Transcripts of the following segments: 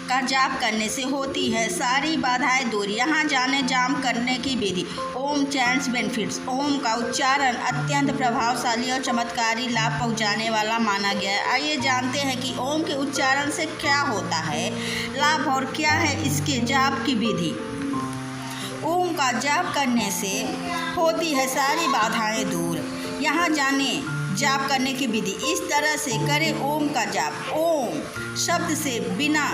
का जाप करने से होती है सारी बाधाएं दूर। यहाँ जाने जाप करने की विधि। ओम चैंट्स बेनिफिट्स। ओम का उच्चारण अत्यंत प्रभावशाली और चमत्कारी लाभ पहुँचाने वाला माना गया है। आइए जानते हैं कि ओम के उच्चारण से क्या होता है लाभ और क्या है इसके जाप की विधि। ओम का जाप करने से होती है सारी बाधाएं दूर। यहाँ जाने जाप करने की विधि। इस तरह से करें ओम का जाप। ओम शब्द से बिना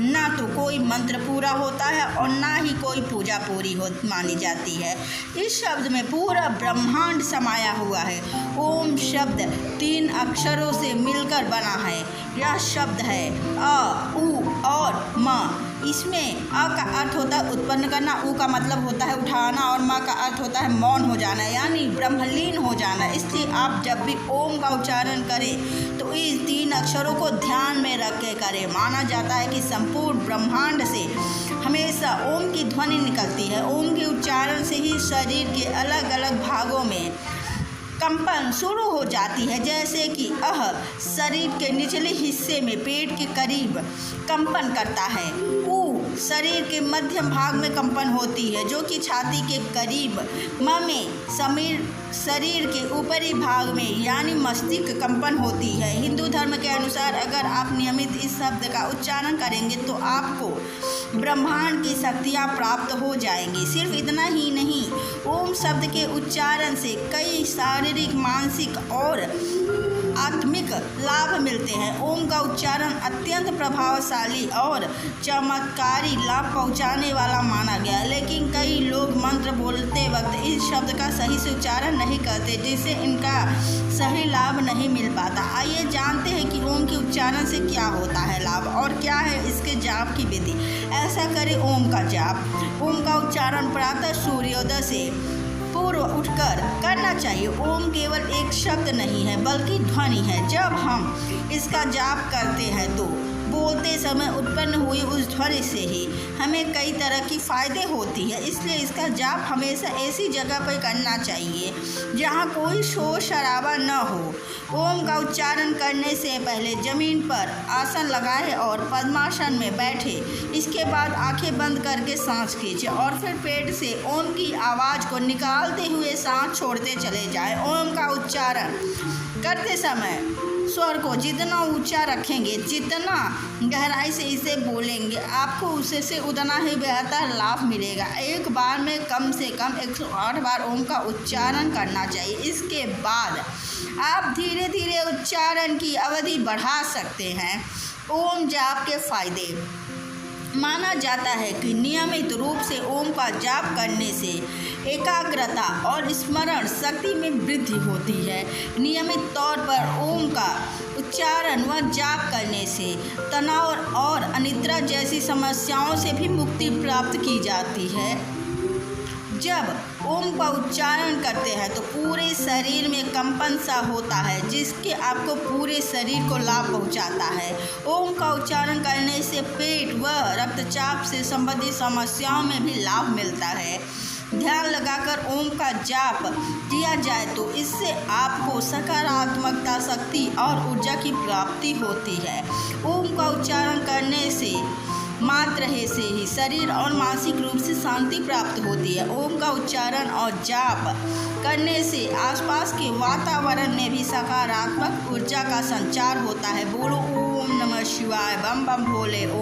ना तो कोई मंत्र पूरा होता है और ना ही कोई पूजा पूरी हो मानी जाती है। इस शब्द में पूरा ब्रह्मांड समाया हुआ है। ओम शब्द 3 अक्षरों से मिलकर बना है। यह शब्द है अ, उ और म। इसमें अ का अर्थ होता है उत्पन्न करना, उ का मतलब होता है उठाना और म का अर्थ होता है मौन हो जाना यानी ब्रह्मलीन हो जाना। इसलिए आप जब भी ओम का उच्चारण करें तो इस 3 अक्षरों को ध्यान में रख के करें। माना जाता है कि संपूर्ण ब्रह्मांड से हमेशा ओम की ध्वनि निकलती है। ओम के उच्चारण से ही शरीर के अलग अलग भागों में कंपन शुरू हो जाती है। जैसे कि शरीर के निचले हिस्से में पेट के करीब कंपन करता है। उ शरीर के मध्यम भाग में कंपन होती है जो कि छाती के करीब। म में शरीर के ऊपरी भाग में यानी मस्तिष्क कंपन होती है। हिंदू धर्म के अनुसार अगर आप नियमित इस शब्द का उच्चारण करेंगे तो आपको ब्रह्मांड की शक्तियाँ प्राप्त हो जाएंगी। सिर्फ इतना ही नहीं, ओम शब्द के उच्चारण से कई शारीरिक, मानसिक और आत्मिक लाभ मिलते हैं। ओम का उच्चारण अत्यंत प्रभावशाली और चमत्कारी लाभ पहुंचाने वाला माना गया है। लेकिन कई लोग मंत्र बोलते वक्त इस शब्द का सही से उच्चारण नहीं करते जिससे इनका सही लाभ नहीं मिल पाता। आइए जानते हैं कि ओम के उच्चारण से क्या होता है लाभ और क्या है इसके जाप की विधि। ऐसा करें ओम का जाप। ओम का उच्चारण प्रातः सूर्योदय से पूर्व उठकर करना चाहिए। ओम केवल एक शब्द नहीं है बल्कि ध्वनि है। जब हम इसका जाप करते हैं तो बोलते समय उत्पन्न हुई उस ध्वनि से ही हमें कई तरह की फ़ायदे होती है। इसलिए इसका जाप हमेशा ऐसी जगह पर करना चाहिए जहाँ कोई शोर शराबा न हो। ओम का उच्चारण करने से पहले ज़मीन पर आसन लगाएं और पद्मासन में बैठे। इसके बाद आंखें बंद करके सांस खींचें और फिर पेट से ओम की आवाज़ को निकालते हुए सांस छोड़ते चले जाएं। ओम का उच्चारण करते समय स्वर को जितना ऊंचा रखेंगे, जितना गहराई से इसे बोलेंगे, आपको उससे उतना ही बेहतर लाभ मिलेगा। एक बार में कम से कम 108 बार ओम का उच्चारण करना चाहिए। इसके बाद आप धीरे धीरे उच्चारण की अवधि बढ़ा सकते हैं। ओम जाप के फायदे। माना जाता है कि नियमित रूप से ओम का जाप करने से एकाग्रता और स्मरण शक्ति में वृद्धि होती है। नियमित तौर पर ओम का उच्चारण व जाप करने से तनाव और अनिद्रा जैसी समस्याओं से भी मुक्ति प्राप्त की जाती है। जब ओम का उच्चारण करते हैं तो पूरे शरीर में कंपन सा होता है जिसके आपको पूरे शरीर को लाभ पहुंचाता है। ओम का उच्चारण करने से पेट व रक्तचाप से संबंधित समस्याओं में भी लाभ मिलता है। ध्यान लगाकर ओम का जाप किया जाए तो इससे आपको सकारात्मकता, शक्ति और ऊर्जा की प्राप्ति होती है। ओम का उच्चारण करने से मात्र से ही शरीर और मानसिक रूप से शांति प्राप्त होती है। ओम का उच्चारण और जाप करने से आसपास के वातावरण में भी सकारात्मक ऊर्जा का संचार होता है। बोलो ओम नमः शिवाय, बम बम भोले।